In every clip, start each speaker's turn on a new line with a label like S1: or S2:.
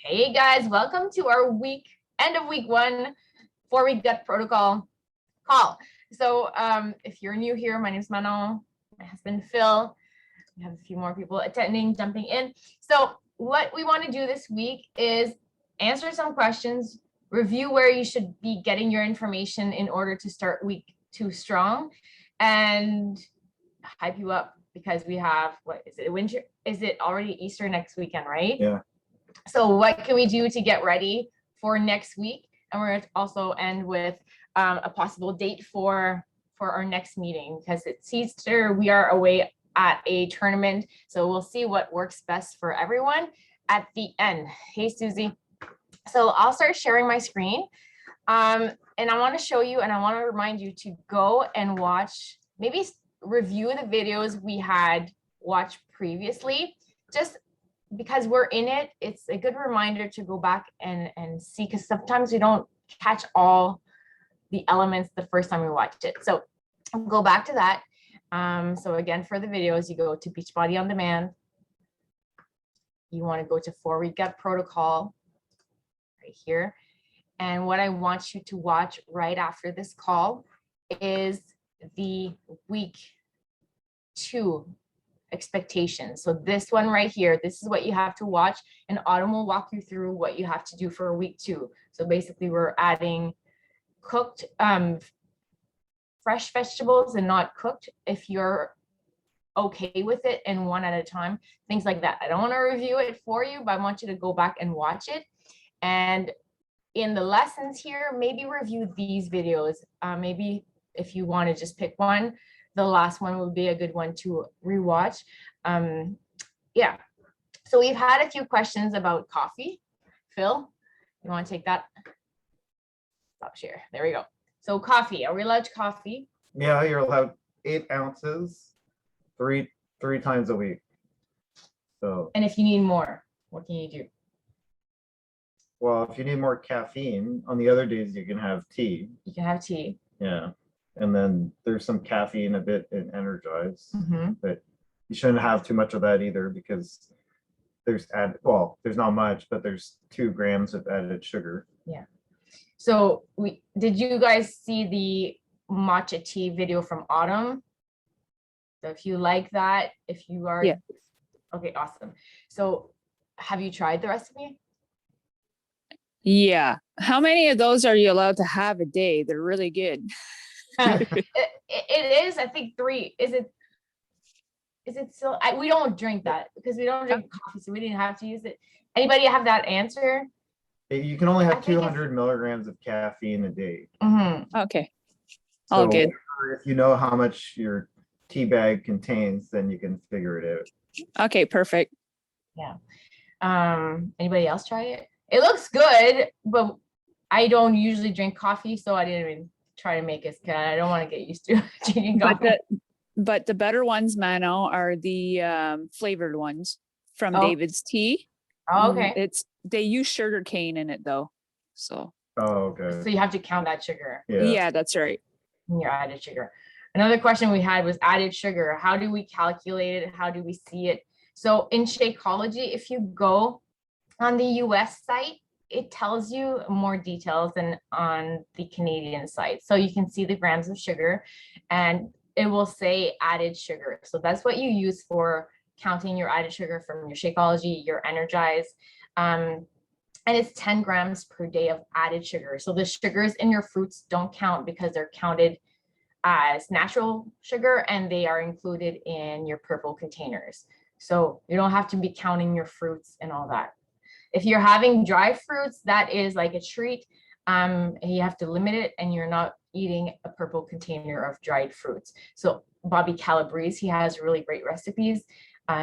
S1: Hey guys, welcome to our end of week 1 4-week gut protocol call. So if you're new here, my name is Manon, my husband Phil. We have a few more people attending, jumping in. So what we want to do this week is answer some questions, review where you should be getting your information in order to start week 2 strong, and hype you up because we have, what is it, winter? Is it already Easter next weekend, right?
S2: Yeah.
S1: So what can we do to get ready for next week? And we're going to also end with a possible date for our next meeting, because it's Easter. We are away at a tournament, so we'll see what works best for everyone at the end. Hey, Susie. So I'll start sharing my screen. And I want to show you, and I want to remind you to go and watch, maybe review the videos we had watched previously, just because we're in it. It's a good reminder to go back and see, because sometimes we don't catch all the elements the first time we watched it. So I'll go back to that. So again, for the videos, you go to Beachbody On Demand. You want to go to 4-week gut protocol right here. And what I want you to watch right after this call is the week 2 expectations. So this one right here, this is what you have to watch, and Autumn will walk you through what you have to do for week 2. So basically we're adding cooked fresh vegetables and not cooked, if you're okay with it, and one at a time, things like that. I don't want to review it for you, but I want you to go back and watch it. And in the lessons here, maybe review these videos. Maybe if you want to just pick one, the last one would be a good one to rewatch. Yeah. So we've had a few questions about coffee. Phil, you want to take that? Stop share. There we go. So coffee, are we allowed coffee?
S2: Yeah, you're allowed 8 ounces, three times a week. So.
S1: And if you need more, what can you do?
S2: Well, if you need more caffeine, on the other days you can have tea.
S1: You can have tea.
S2: Yeah. And then there's some caffeine a bit in Energize, but you shouldn't have too much of that either, because there's there's not much, but there's 2 grams of added sugar.
S1: Yeah. So did you guys see the matcha tea video from Autumn? So if you like that, if you are,
S3: yeah.
S1: Okay, awesome. So have you tried the recipe?
S3: Yeah. How many of those are you allowed to have a day? They're really good.
S1: It is, I think 3. Is it still? We don't drink that because we don't drink coffee, so we didn't have to use it. Anybody have that answer?
S2: You can only have 200 milligrams of caffeine a day.
S3: Okay. All good.
S2: If you know how much your tea bag contains, then you can figure it out.
S3: Okay, perfect.
S1: Yeah. Anybody else try it? It looks good, but I don't usually drink coffee, so I didn't even try to make it, because I don't want to get used to drinking coffee.
S3: But the better ones, Mano, are the flavored ones from David's Tea.
S1: Oh, okay.
S3: They use sugar cane in it though. So.
S2: Oh, okay.
S1: So you have to count that sugar.
S3: Yeah, that's right.
S1: Your added sugar. Another question we had was added sugar. How do we calculate it? How do we see it? So in Shakeology, if you go on the US site, it tells you more details than on the Canadian site. So you can see the grams of sugar, and it will say added sugar. So that's what you use for counting your added sugar from your Shakeology, your Energize. And it's 10 grams per day of added sugar. So the sugars in your fruits don't count, because they're counted as natural sugar and they are included in your purple containers. So you don't have to be counting your fruits and all that. If you're having dry fruits, that is like a treat. You have to limit it, and you're not eating a purple container of dried fruits. So Bobby Calabrese, he has really great recipes.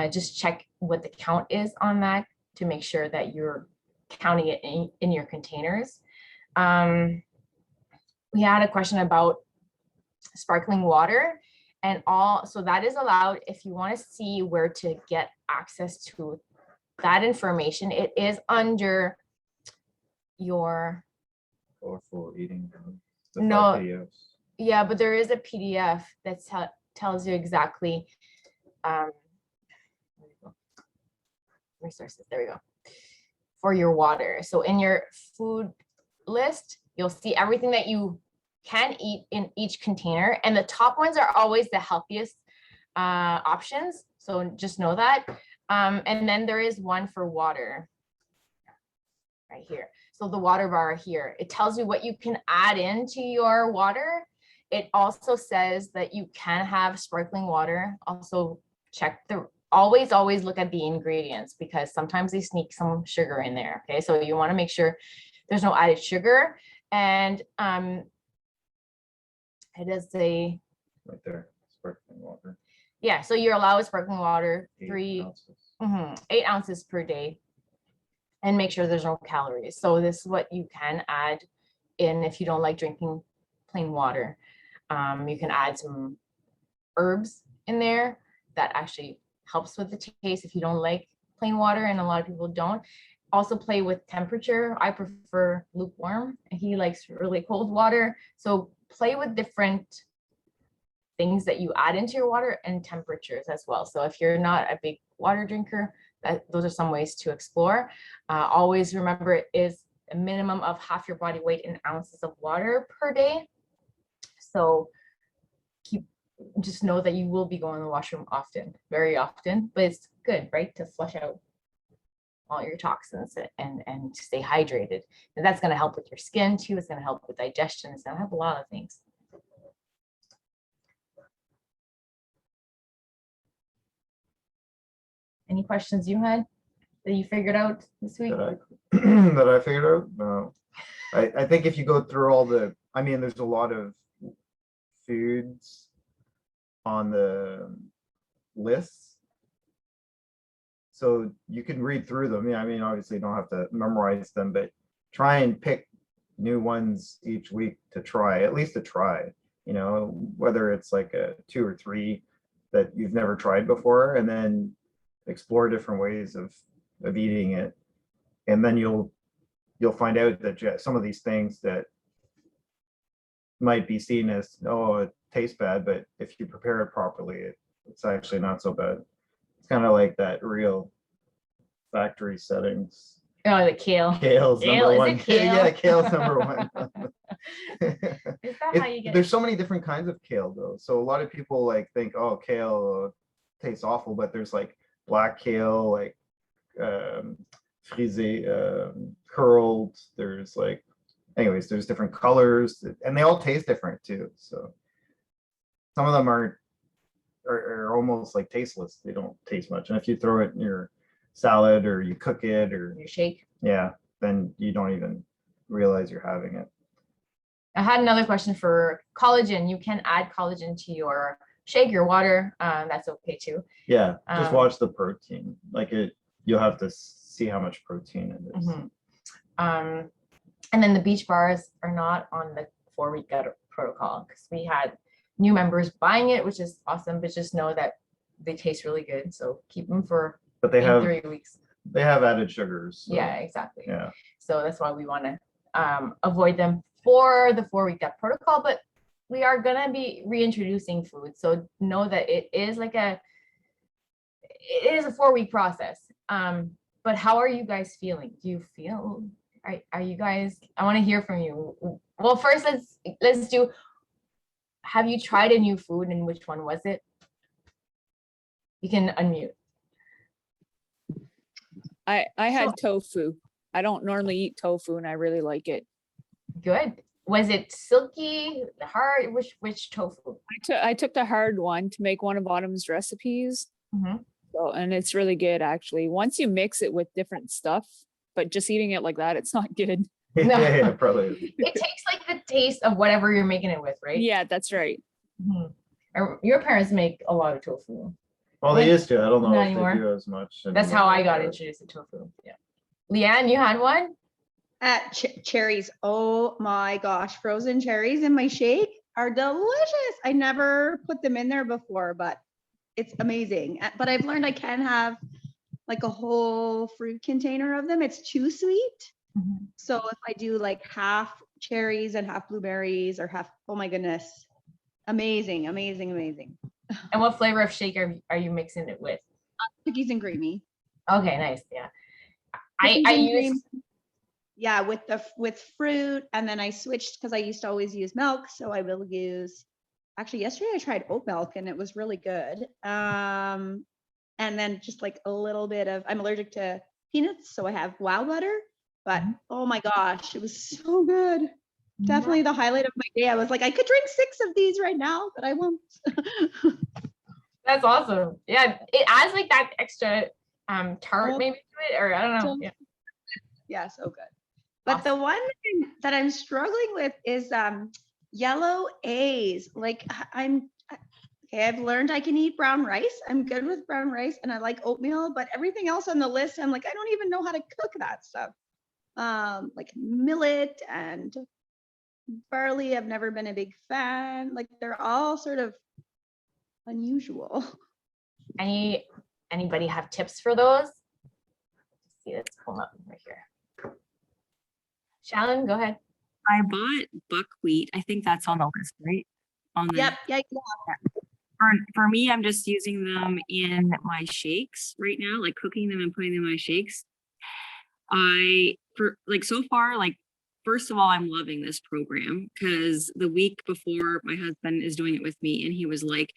S1: Just check what the count is on that to make sure that you're counting it in your containers. We had a question about sparkling water and so that is allowed. If you want to see where to get access to that information, it is under your
S2: Colorful eating.
S1: No, yeah, but there is a PDF that tells you exactly resources. There we go. for your water. So in your food list, you'll see everything that you can eat in each container, and the top ones are always the healthiest options. So just know that. And then there is one for water right here. So the water bar here, it tells you what you can add into your water. It also says that you can have sparkling water. Also check always look at the ingredients, because sometimes they sneak some sugar in there. Okay, so you want to make sure there's no added sugar. And it is a
S2: Right there, sparkling water.
S1: Yeah, so you're allowed sparkling water
S2: 8 ounces.
S1: 8 ounces per day, and make sure there's no calories. So this is what you can add in if you don't like drinking plain water. You can add some herbs in there that actually helps with the taste if you don't like plain water, and a lot of people don't. Also play with temperature. I prefer lukewarm, and he likes really cold water. So play with different things that you add into your water and temperatures as well. So if you're not a big water drinker, those are some ways to explore. Always remember, it is a minimum of half your body weight in ounces of water per day. So just know that you will be going to the washroom often, very often, but it's good, right? To flush out all your toxins and stay hydrated. And that's going to help with your skin too. It's going to help with digestion. It's going to help a lot of things. Any questions you had that you figured out this week?
S2: That I figured out? No. I think if you go through all there's a lot of foods on the lists. So you can read through them. Yeah, obviously you don't have to memorize them, but try and pick new ones each week to try, at least to try, whether it's like a 2 or 3 that you've never tried before, and then explore different ways of eating it. And then you'll find out that some of these things that might be seen as, oh, it tastes bad, but if you prepare it properly, it's actually not so bad. It's kind of like that real factory settings.
S1: Oh, the kale.
S2: Kale's number
S1: Is
S2: one.
S1: it kale?
S2: Yeah, kale's number one.
S1: Is that how you get
S2: There's so many different kinds of kale though. So a lot of people think, oh, kale tastes awful, but there's like black kale, like frisé, curled. There's there's different colors, and they all taste different too. So some of them are almost like tasteless. They don't taste much. And if you throw it in your salad or you cook it or
S1: your shake,
S2: yeah, then you don't even realize you're having it.
S1: I had another question for collagen. You can add collagen to your shake, your water. That's okay too.
S2: Yeah, just watch the protein. You'll have to see how much protein it is.
S1: Mm-hmm. And then the beach bars are not on the 4-week gut protocol, because we had new members buying it, which is awesome, but just know that they taste really good. So keep them for 3 weeks.
S2: They have added sugars. So,
S1: yeah, exactly.
S2: Yeah.
S1: So that's why we want to avoid them for the 4-week gut protocol, but we are going to be reintroducing food. So know that it is a 4-week process. But how are you guys feeling? Do you feel, are you guys, I want to hear from you. Well, first let's do, have you tried a new food, and which one was it? You can unmute.
S3: I had tofu. I don't normally eat tofu, and I really like it.
S1: Good. Was it silky, hard? Which tofu?
S3: I took the hard one to make one of Autumn's recipes.
S1: Mm-hmm.
S3: So, and it's really good actually. Once you mix it with different stuff, but just eating it like that, it's not good.
S1: No.
S2: Yeah, probably.
S1: It takes the taste of whatever you're making it with, right?
S3: Yeah, that's right.
S1: Mm-hmm. Your parents make a lot of tofu.
S2: Well, they used to. I don't know
S1: Not
S2: if
S1: anymore.
S2: they do as much.
S1: That's how I got introduced to tofu. Yeah. Leanne, you had one?
S4: Cherries. Oh my gosh. Frozen cherries in my shake are delicious. I never put them in there before, but it's amazing. But I've learned I can have a whole fruit container of them. It's too sweet.
S1: Mm-hmm.
S4: So if I do half cherries and half blueberries or half, oh my goodness. Amazing, amazing, amazing.
S1: And what flavor of shake are you mixing it with?
S4: Cookies and creamy.
S1: Okay, nice. Yeah. I
S4: and
S1: use
S4: cream. Yeah, with fruit, and then I switched because I used to always use milk, so I will use. Actually, yesterday I tried oat milk and it was really good. And then just like a little bit of. I'm allergic to peanuts, so I have wow butter. But oh my gosh, it was so good. Definitely the highlight of my day. I was like, I could drink 6 of these right now, but I won't.
S1: that's awesome. Yeah, it adds like that extra tart maybe to it, or I don't know.
S4: Yeah, so good. But the one that I'm struggling with is yellow A's. Like I've learned I can eat brown rice. I'm good with brown rice and I like oatmeal, but everything else on the list, I'm like, I don't even know how to cook that stuff. Like millet and barley, I've never been a big fan. Like they're all sort of unusual.
S1: Anybody have tips for those? Let's see, let's pull up right here. Shalyn, go ahead.
S5: I bought buckwheat. I think that's on the list, right? On the,
S4: Yep. Yeah.
S5: for me, I'm just using them in my shakes right now, like cooking them and putting them in my shakes. So far, like, first of all, I'm loving this program because the week before my husband is doing it with me and he was like,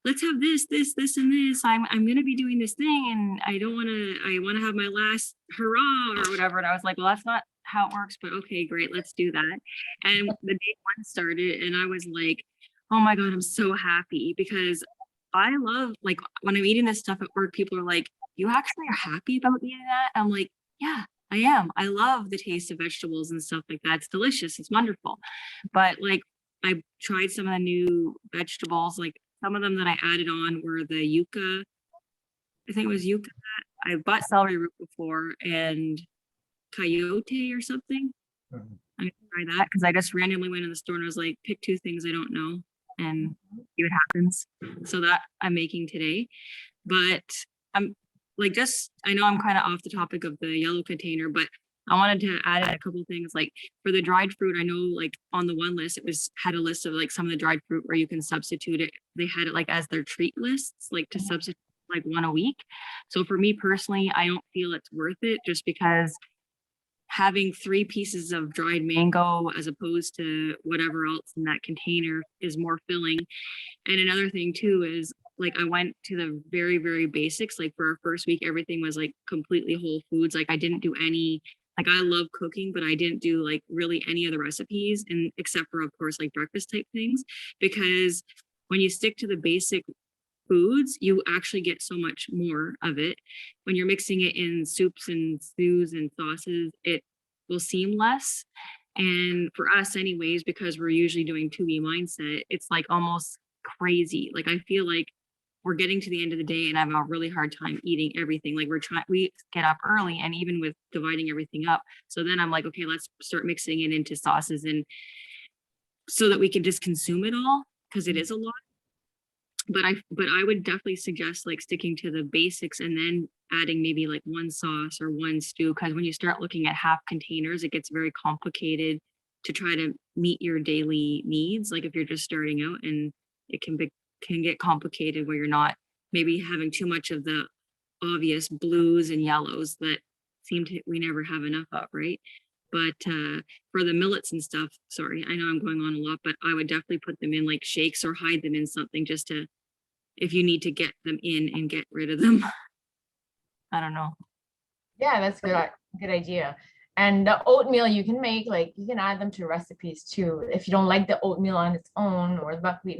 S5: let's have this, and this. I'm going to be doing this thing and I want to have my last hurrah or whatever. And I was like, well, that's not how it works, but okay, great. Let's do that. And the day one started and I was like, oh my God, I'm so happy because I love, like, when I'm eating this stuff at work, people are like, you actually are happy about eating that? I'm like, yeah, I am. I love the taste of vegetables and stuff like that. It's delicious. It's wonderful. But like, I tried some of the new vegetables, like some of them that I added on were the yucca. I think it was yucca. I bought celery root before and coyote or something. I'm gonna try that because I just randomly went in the store and I was like, pick 2 things I don't know and see what happens. So that I'm making today. But I'm like, I know I'm kind of off the topic of the yellow container, but I wanted to add in a couple of things. Like for the dried fruit, I know like on the one list, had a list of like some of the dried fruit where you can substitute it. They had it like as their treat lists, like to substitute like 1 a week. So for me personally, I don't feel it's worth it just because having 3 pieces of dried mango as opposed to whatever else in that container is more filling. And another thing too is like I went to the very, very basics. Like for our first week, everything was like completely whole foods. Like I didn't do any, like I love cooking, but I didn't do like really any other recipes and except for of course like breakfast type things, because when you stick to the basic foods, you actually get so much more of it. When you're mixing it in soups and stews and sauces, it will seem less. And for us anyways, because we're usually doing 2E mindset, it's like almost crazy. Like I feel like we're getting to the end of the day and I have a really hard time eating everything. Like we get up early and even with dividing everything up. So then I'm like, okay, let's start mixing it into sauces and so that we can just consume it all because it is a lot. But I would definitely suggest like sticking to the basics and then adding maybe like 1 sauce or 1 stew, because when you start looking at half containers, it gets very complicated to try to meet your daily needs. Like if you're just starting out, and it can get complicated where you're not maybe having too much of the obvious blues and yellows that we never have enough of, right? But for the millets and stuff, sorry, I know I'm going on a lot, but I would definitely put them in like shakes or hide them in something just to, if you need to get them in and get rid of them. I don't know.
S1: Yeah, that's good idea. And the oatmeal you can make, like you can add them to recipes too. If you don't like the oatmeal on its own or the buckwheat,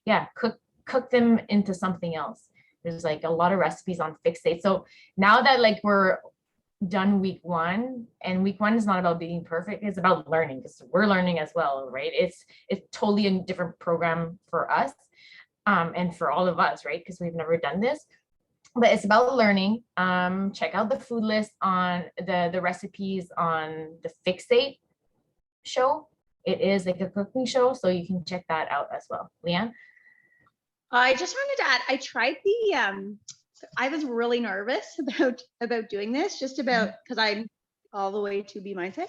S1: yeah, cook them into something else. There's like a lot of recipes on Fixate. So now that like we're done week 1, and week 1 is not about being perfect, it's about learning, because we're learning as well, right? It's totally a different program for us and for all of us, right? Because we've never done this, but it's about learning. Check out the food list on the recipes on the Fixate show. It is like a cooking show, so you can check that out as well. Leanne?
S4: I just wanted to add, I tried I was really nervous about doing this, just about because I'm all the way to be mindset.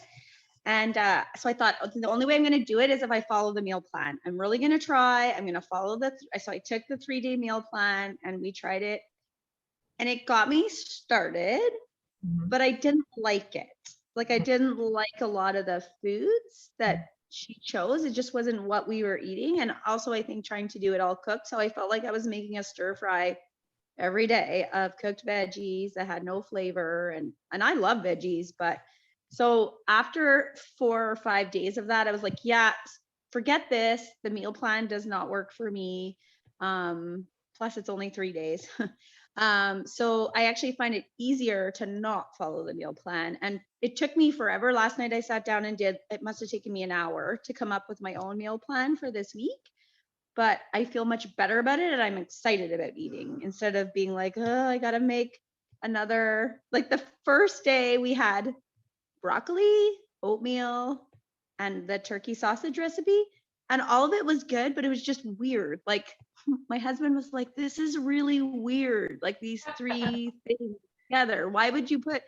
S4: And so I thought, okay, the only way I'm going to do it is if I follow the meal plan. I'm really going to try. I'm going to follow so I took the 3-day meal plan and we tried it. And it got me started. but I didn't like it. Like, I didn't like a lot of the foods that she chose. It just wasn't what we were eating. And also, I think trying to do it all cooked. So I felt like I was making a stir fry every day of cooked veggies that had no flavor. And I love veggies, but so after 4 or 5 days of that, I was like, yeah, forget this. The meal plan does not work for me. Plus it's only 3 days. So I actually find it easier to not follow the meal plan. And it took me forever. Last night I sat down and it must have taken me an hour to come up with my own meal plan for this week. But I feel much better about it and I'm excited about eating instead of being like, oh, I gotta make another. Like the first day we had broccoli, oatmeal, and the turkey sausage recipe. And all of it was good, but it was just weird. Like my husband was like, this is really weird. Like these 3 things together. Why would you put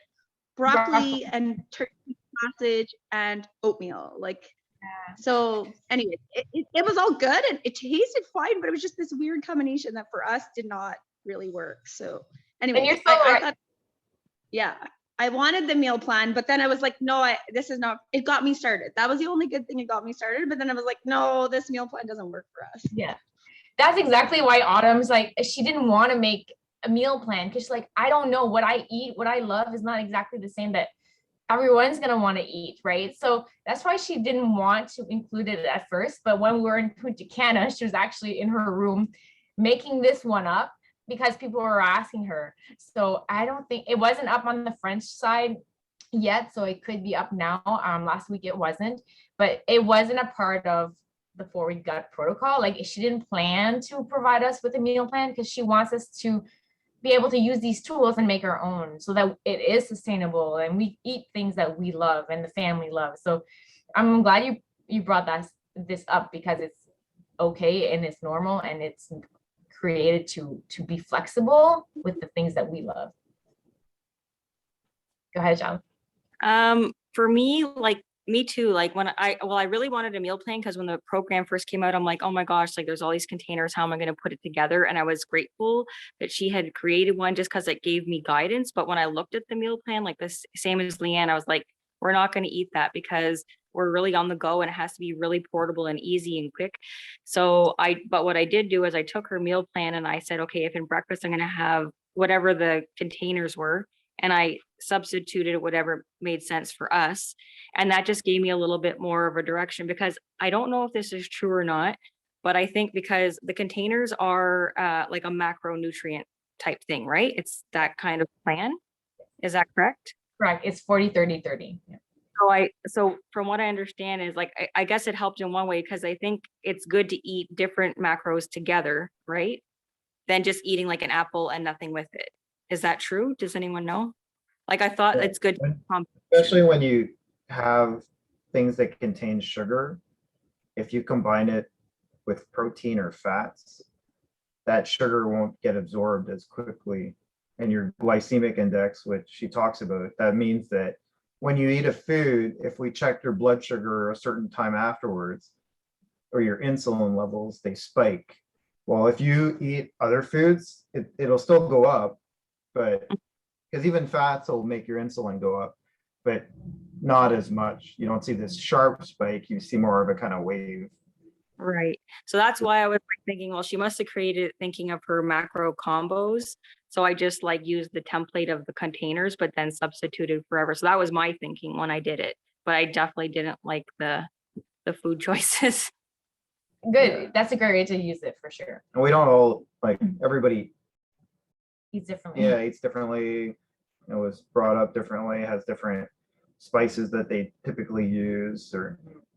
S4: broccoli and turkey sausage and oatmeal? Like, so anyway, it was all good and it tasted fine, but it was just this weird combination that for us did not really work. So anyway,
S1: you're so
S4: I
S1: right.
S4: thought, yeah, I wanted the meal plan, but then I was like, no, this is not, it got me started. That was the only good thing it got me started. But then I was like, no, this meal plan doesn't work for us.
S1: Yeah. That's exactly why Autumn's like, she didn't want to make a meal plan because she's like, I don't know what I eat, what I love is not exactly the same that everyone's going to want to eat, right? So that's why she didn't want to include it at first. But when we were in Punta Cana, she was actually in her room making this one up because people were asking her. So I don't think it wasn't up on the French side yet, so it could be up now. Last week it wasn't, but it wasn't a part of the 4-week gut protocol. Like she didn't plan to provide us with a meal plan because she wants us to be able to use these tools and make our own so that it is sustainable and we eat things that we love and the family loves. So I'm glad you brought this up because it's okay and it's normal and it's created to be flexible with the things that we love. Go ahead, John.
S5: For me, like me too. Like when I really wanted a meal plan because when the program first came out, I'm like, oh my gosh, like there's all these containers. How am I going to put it together? And I was grateful that she had created one just because it gave me guidance. But when I looked at the meal plan, like this same as Leanne, I was like, we're not going to eat that because we're really on the go and it has to be really portable and easy and quick. But what I did do is I took her meal plan and I said, okay, if in breakfast I'm going to have whatever the containers were, and I substituted whatever made sense for us. And that just gave me a little bit more of a direction because I don't know if this is true or not, but I think because the containers are like a macronutrient type thing, right? It's that kind of plan. Is that correct?
S1: Correct. It's 40-30-30. Yeah.
S5: So from what I understand is like, I guess it helped in one way because I think it's good to eat different macros together, right? Than just eating like an apple and nothing with it. Is that true? Does anyone know? Like I thought it's good.
S2: Especially when you have things that contain sugar, if you combine it with protein or fats, that sugar won't get absorbed as quickly. And your glycemic index, which she talks about, that means that when you eat a food, if we check your blood sugar a certain time afterwards, or your insulin levels, they spike. Well, if you eat other foods, it'll still go up, but because even fats will make your insulin go up, but not as much. You don't see this sharp spike. You see more of a kind of wave.
S5: Right. So that's why I was like thinking, well, she must have created thinking of her macro combos. So I just like used the template of the containers, but then substituted forever. So that was my thinking when I did it. But I definitely didn't like the food choices.
S1: Good.
S2: Yeah.
S1: That's a great way to use it for sure.
S2: And we don't all, like everybody
S1: Eats differently.
S2: yeah, eats differently. It was brought up differently, has different spices that they typically use,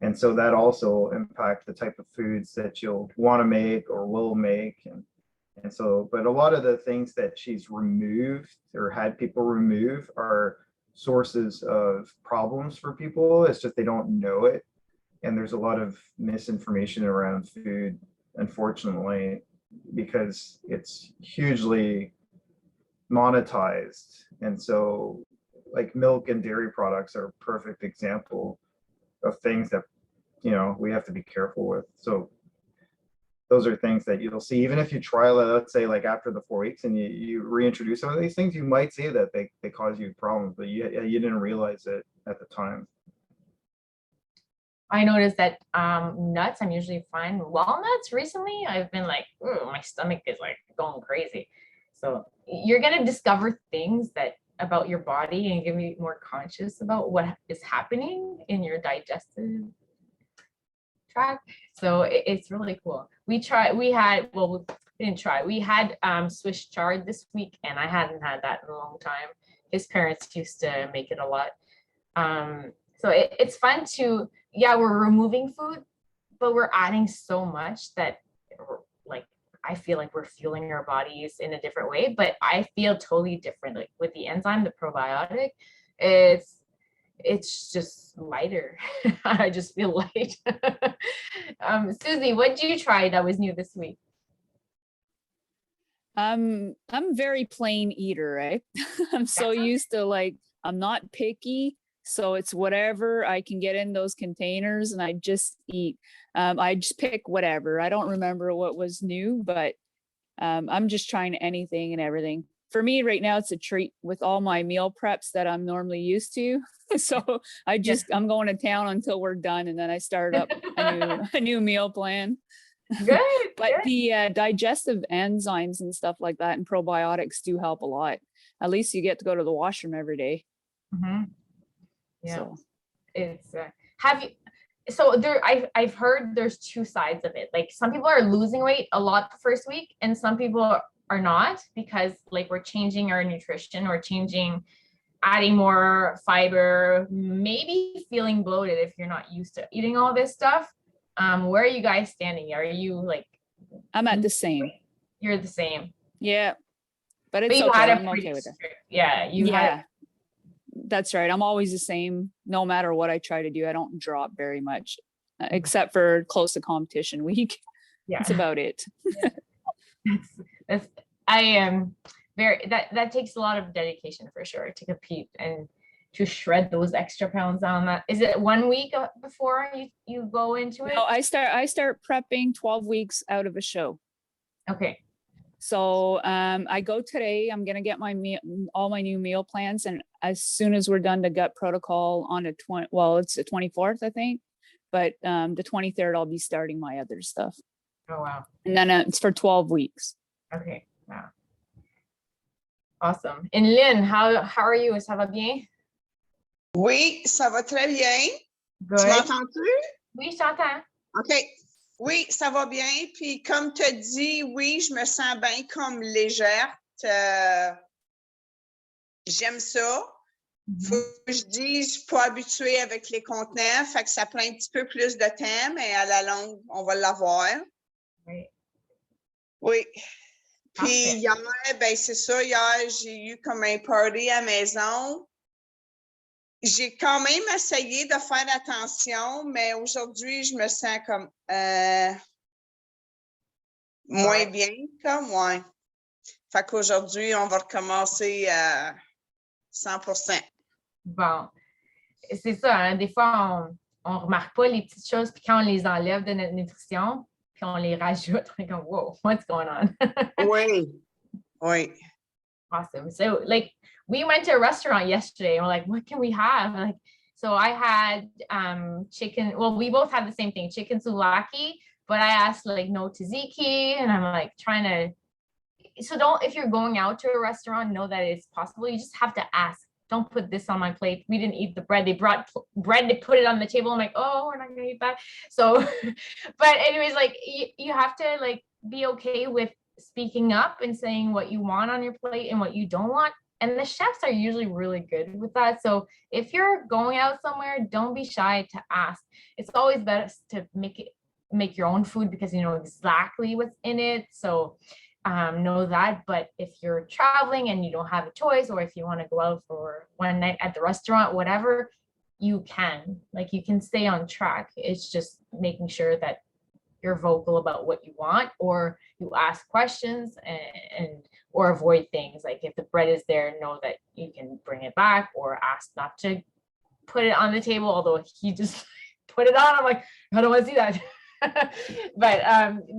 S2: and so that also impacts the type of foods that you'll want to make or will make. And so, but a lot of the things that she's removed or had people remove are sources of problems for people. It's just they don't know it. And there's a lot of misinformation around food, unfortunately, because it's hugely monetized. And so like milk and dairy products are a perfect example of things that we have to be careful with. So those are things that you'll see, even if you trial it, let's say like after the 4 weeks and you reintroduce some of these things, you might see that they cause you problems, but you didn't realize it at the time.
S1: I noticed that nuts, I'm usually fine. Walnuts recently, I've been like, ooh, my stomach is like going crazy. So you're gonna discover things that about your body and get me more conscious about what is happening in your digestive tract. So it's really cool. We had Swiss chard this week, and I hadn't had that in a long time. His parents used to make it a lot. So it's fun to, yeah, we're removing food, but we're adding so much that like I feel like we're fueling our bodies in a different way, but I feel totally different. Like with the enzyme, the probiotic, it's just lighter. I just feel light. Susie, what did you try that was new this week?
S3: I'm very plain eater, right? I'm so used to like, I'm not picky. So it's whatever I can get in those containers and I just eat. I just pick whatever. I don't remember what was new, but I'm just trying anything and everything. For me right now, it's a treat with all my meal preps that I'm normally used to. So I'm going to town until we're done. And then I start up a new meal plan.
S1: Good.
S3: But
S1: good.
S3: the digestive enzymes and stuff like that and probiotics do help a lot. At least you get to go to the washroom every day.
S1: Mhm. Yeah,
S3: So.
S1: it's I've heard there's two sides of it. Like some people are losing weight a lot the first week, and some people are not, because like we're changing our nutrition or adding more fiber, maybe feeling bloated if you're not used to eating all this stuff. Where are you guys standing? Are you like?
S3: I'm at the same.
S1: You're the same.
S3: Yeah, but it's
S1: you
S3: okay.
S1: had
S3: I'm okay with it.
S1: Yeah,
S3: That's right. I'm always the same. No matter what I try to do, I don't drop very much, except for close to competition week.
S1: Yeah,
S3: that's about it.
S1: that's I am very that takes a lot of dedication for sure to compete and to shred those extra pounds on that. Is it 1 week before you go into it?
S3: No, I start prepping 12 weeks out of a show.
S1: Okay.
S3: So I go today. I'm gonna get all my new meal plans, and as soon as we're done the gut protocol on it's the 24th, I think, but the 23rd I'll be starting my other stuff.
S1: Oh wow.
S3: And then it's for 12 weeks.
S1: Okay. Wow. Awesome. And Lynn, how are you? Ça va bien?
S6: Oui, ça va très bien.
S1: Good.
S6: Tu m'entends-tu?
S1: Oui, je t'entends.
S6: OK. Oui, ça va bien. Puis comme tu as dit, oui, je me sens bien comme légère. J'aime ça. Faut que je dise, je suis pas habituée avec les contenants, fait que ça prend un petit peu plus de temps, mais à la longue, on va l'avoir.
S1: Oui.
S6: Oui. Puis
S1: Parfait.
S6: hier, ben c'est ça, hier, j'ai eu comme un party à la maison. J'ai quand même essayé de faire attention, mais aujourd'hui, je me sens comme moins bien, comme, ouais. Fait qu'aujourd'hui, on va recommencer à 100%.
S1: Bon, c'est ça, hein, des fois, on remarque pas les petites choses, puis quand on les enlève de notre nutrition, puis on les rajoute, on est comme, whoa, what's going on?
S6: Oui, oui.
S1: Awesome. So like we went to a restaurant yesterday and we're like, what can we have? Like, so I had chicken. Well, we both had the same thing, chicken souvlaki, but I asked like no tzatziki, and I'm like trying to. So if you're going out to a restaurant, know that it's possible. You just have to ask. Don't put this on my plate. We didn't eat the bread. They brought bread to put it on the table. I'm like, oh, we're not gonna eat that. So, but anyways, like you have to like be okay with speaking up and saying what you want on your plate and what you don't want. And the chefs are usually really good with that. So if you're going out somewhere, don't be shy to ask. It's always best to make your own food because you know exactly what's in it. So know that. But if you're traveling and you don't have a choice, or if you want to go out for one night at the restaurant, whatever, you can stay on track. It's just making sure that you're vocal about what you want, or you ask questions and or avoid things. Like if the bread is there, know that you can bring it back, or ask not to put it on the table. Although he just put it on, I'm like, I don't want to see that. But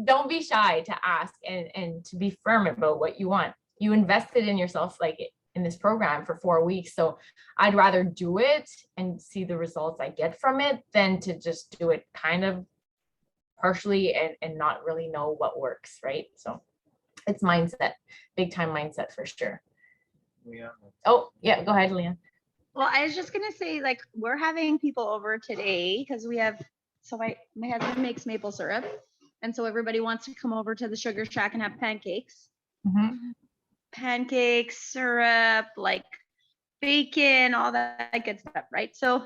S1: don't be shy to ask and to be firm about what you want. You invested in yourself like in this program for 4 weeks. So I'd rather do it and see the results I get from it than to just do it kind of partially and not really know what works, right? So it's mindset, big time mindset for sure.
S2: Yeah.
S1: Oh, yeah, go ahead, Leanne.
S4: Well, I was just gonna say, like, we're having people over today because we have, my husband makes maple syrup, and so everybody wants to come over to the sugar shack and have pancakes.
S1: Mm-hmm.
S4: Pancakes, syrup, like bacon, all that good stuff, right? So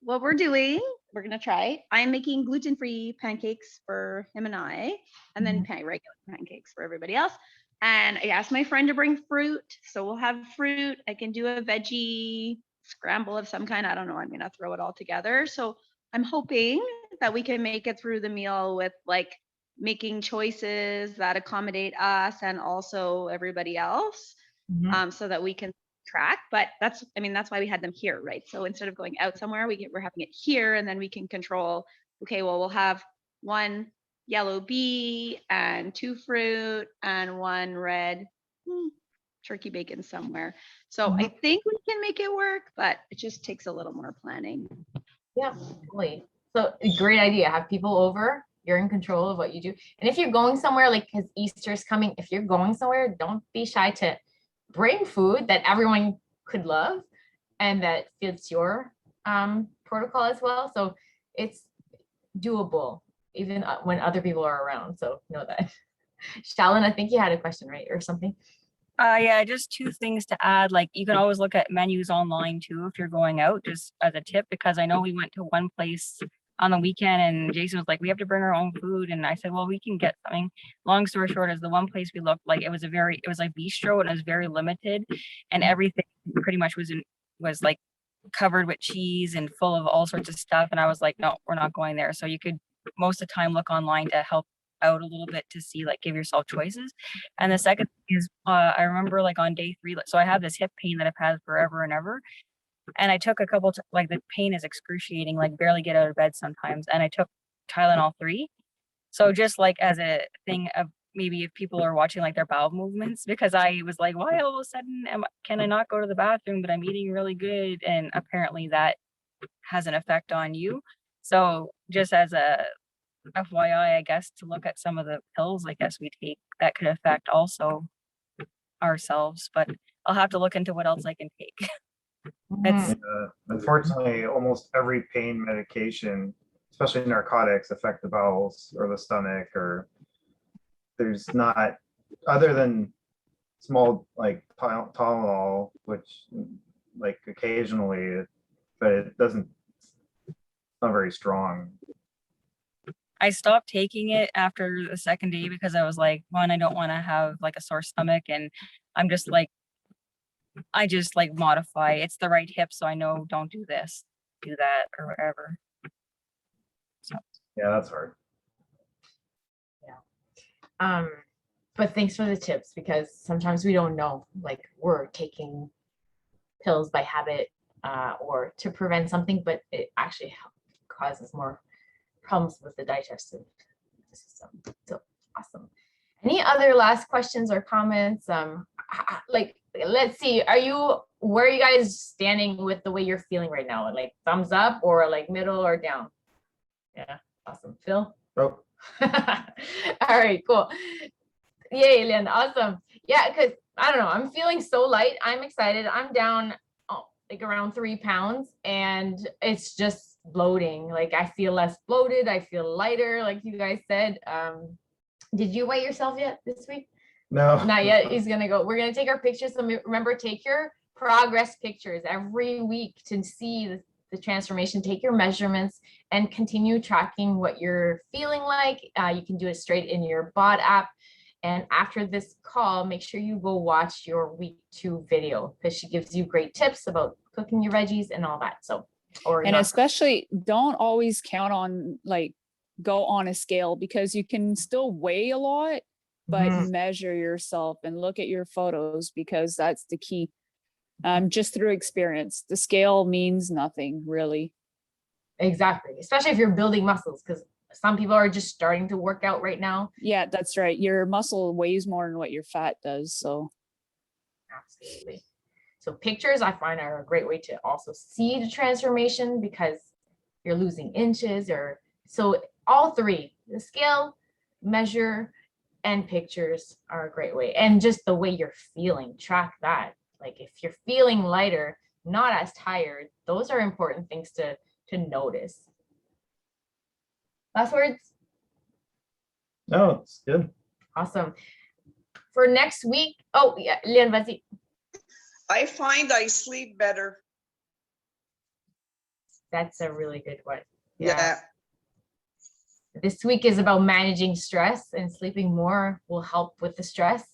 S4: what we're doing, we're gonna try. I'm making gluten-free pancakes for him and I, and then regular pancakes for everybody else. And I asked my friend to bring fruit, so we'll have fruit. I can do a veggie scramble of some kind. I don't know. I'm gonna throw it all together. So I'm hoping that we can make it through the meal with like making choices that accommodate us and also everybody else, so that we can track. But that's why we had them here, right? So instead of going out somewhere, we're having it here, and then we can control, okay, well, we'll have 1 yellow bee and 2 fruit and 1 red turkey bacon somewhere. So I think we can make it work, but it just takes a little more planning.
S1: Yeah, totally. So great idea. Have people over. You're in control of what you do. And if you're going somewhere, like because Easter's coming, if you're going somewhere, don't be shy to bring food that everyone could love and that fits your protocol as well. So it's doable even when other people are around. So know that. Shalyn, I think you had a question, right? Or something.
S5: Yeah, just 2 things to add. Like you can always look at menus online too if you're going out, just as a tip, because I know we went to one place on the weekend and Jason was like, we have to bring our own food. And I said, well, we can get something. Long story short is the one place we looked, like it was like bistro, and it was very limited, and everything pretty much was like covered with cheese and full of all sorts of stuff. And I was like, no, we're not going there. So you could most of the time look online to help out a little bit to see, like, give yourself choices. And the second thing is, I remember like on day 3, so I have this hip pain that I've had forever and ever. And I took a couple, like the pain is excruciating, like barely get out of bed sometimes. And I took Tylenol 3. So just like as a thing of maybe if people are watching like their bowel movements, because I was like, why all of a sudden can I not go to the bathroom, but I'm eating really good? And apparently that has an effect on you. So just as a FYI, I guess, to look at some of the pills I guess we take that could affect also ourselves, but I'll have to look into what else I can take. That's
S2: Unfortunately, almost every pain medication, especially narcotics, affect the bowels or the stomach, or there's not, other than small like Tylenol, which like occasionally, but it doesn't, it's not very strong.
S5: I stopped taking it after the second day because I was like, one, I don't want to have like a sore stomach, and I'm just like, I just like modify. It's the right hip, so I know don't do this, do that, or whatever. So
S2: Yeah, that's hard.
S1: Yeah. But thanks for the tips, because sometimes we don't know, like we're taking pills by habit or to prevent something, but it actually causes more problems with the digestive system. So awesome. Any other last questions or comments? Like, let's see, where are you guys standing with the way you're feeling right now? Like thumbs up or like middle or down? Yeah, awesome. Phil?
S2: Oh.
S1: All right, cool. Yay, Lynn, awesome. Yeah, because I don't know, I'm feeling so light. I'm excited. I'm down like around 3 pounds, and it's just bloating. Like I feel less bloated. I feel lighter, like you guys said. Did you weigh yourself yet this week?
S2: No.
S1: Not yet. He's gonna go. We're gonna take our pictures. So remember, take your progress pictures every week to see the transformation. Take your measurements and continue tracking what you're feeling like. You can do it straight in your BOD app. And after this call, make sure you go watch your week 2 video, because she gives you great tips about cooking your veggies and all that. So,
S3: and especially don't always count on like go on a scale, because you can still weigh a lot, but measure yourself and look at your photos, because that's the key. Just through experience, the scale means nothing really.
S1: Exactly, especially if you're building muscles, because some people are just starting to work out right now.
S3: Yeah, that's right. Your muscle weighs more than what your fat does. So
S1: Absolutely. So pictures I find are a great way to also see the transformation because you're losing inches or so all three, the scale, measure, and pictures are a great way. And just the way you're feeling, track that. Like if you're feeling lighter, not as tired, those are important things to notice. Last words?
S2: No, it's good.
S1: Awesome. For next week, oh yeah, Lian, vas-y.
S6: I find I sleep better.
S1: That's a really good one.
S6: Yeah.
S1: This week is about managing stress, and sleeping more will help with the stress.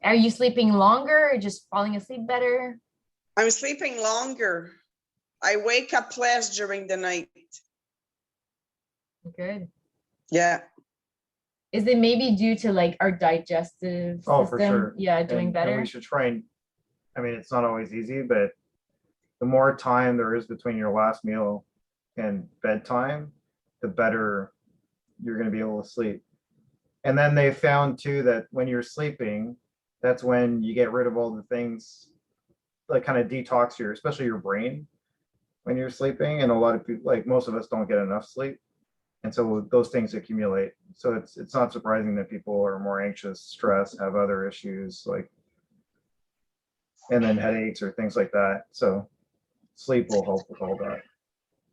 S1: Are you sleeping longer or just falling asleep better?
S6: I'm sleeping longer. I wake up less during the night.
S1: Good.
S6: Yeah.
S1: Is it maybe due to like our digestive
S2: Oh,
S1: system?
S2: for sure.
S1: Yeah, doing
S2: And
S1: better.
S2: we should try and, I mean, it's not always easy, but the more time there is between your last meal and bedtime, the better you're going to be able to sleep. And then they found too that when you're sleeping, that's when you get rid of all the things, like kind of detox your, especially your brain when you're sleeping. And a lot of people, like most of us, don't get enough sleep. And so those things accumulate. So it's not surprising that people are more anxious, stressed, have other issues like, and then headaches or things like that. So sleep will help with all that.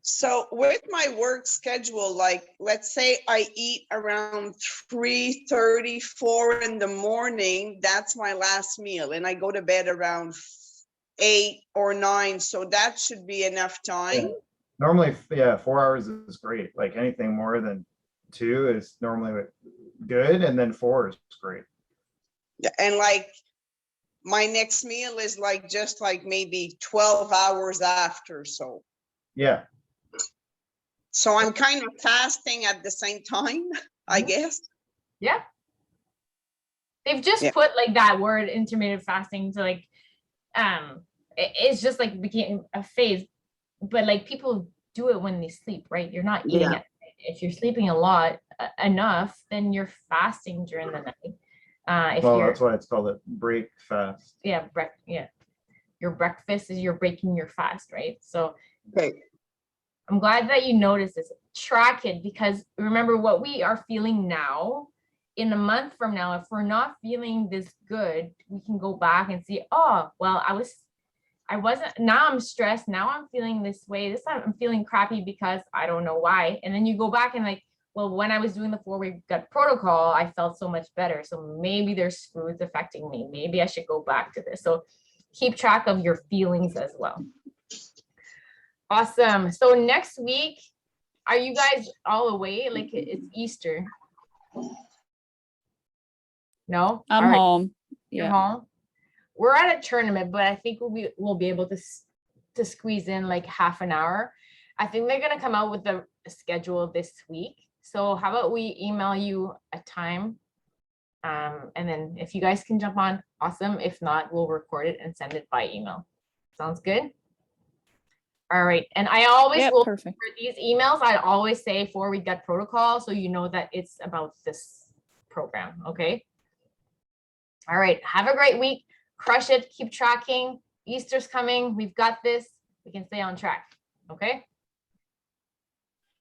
S6: So with my work schedule, like let's say I eat around 3:30, 4 in the morning, that's my last meal. And I go to bed around 8 or 9. So that should be enough time.
S2: Yeah. Normally, yeah, 4 hours is great. Like anything more than 2 is normally good. And then 4 is great.
S6: Yeah, and like my next meal is like just like maybe 12 hours after.
S2: Yeah.
S6: So I'm kind of fasting at the same time, I guess.
S1: Yeah. They've just
S6: Yeah.
S1: put like that word intermittent fasting to like, it's just like became a phase, but like people do it when they sleep, right? You're not eating it. If you're sleeping a lot enough, then you're fasting during the night. If
S2: Well,
S1: you're,
S2: that's why it's called a break fast.
S1: yeah, your breakfast is you're breaking your fast, right? So
S6: Okay.
S1: I'm glad that you noticed this. Track it, because remember what we are feeling now. In a month from now, if we're not feeling this good, we can go back and see, oh, well, I wasn't, now I'm stressed. Now I'm feeling this way. This time I'm feeling crappy because I don't know why. And then you go back and like, well, when I was doing the 4-week gut protocol, I felt so much better. So maybe there's foods affecting me. Maybe I should go back to this. So keep track of your feelings as well. Awesome. So next week, are you guys all away? Like it's Easter. No?
S3: I'm
S1: All right.
S3: home.
S1: You're
S3: Yeah.
S1: home. We're at a tournament, but I think we'll be able to squeeze in like half an hour. I think they're gonna come out with the schedule this week. So how about we email you a time, and then if you guys can jump on, awesome. If not, we'll record it and send it by email. Sounds good? All right. And I always
S3: Yeah,
S1: will,
S3: perfect.
S1: for these emails, I always say 4-week gut protocol, so you know that it's about this program. Okay. All right. Have a great week. Crush it. Keep tracking. Easter's coming. We've got this. We can stay on track. Okay.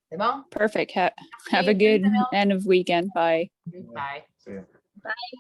S1: C'est bon?
S3: Perfect. Have
S1: Okay,
S3: a good
S1: Isabel.
S3: end of weekend. Bye.
S1: Bye.
S2: See ya.
S4: Bye.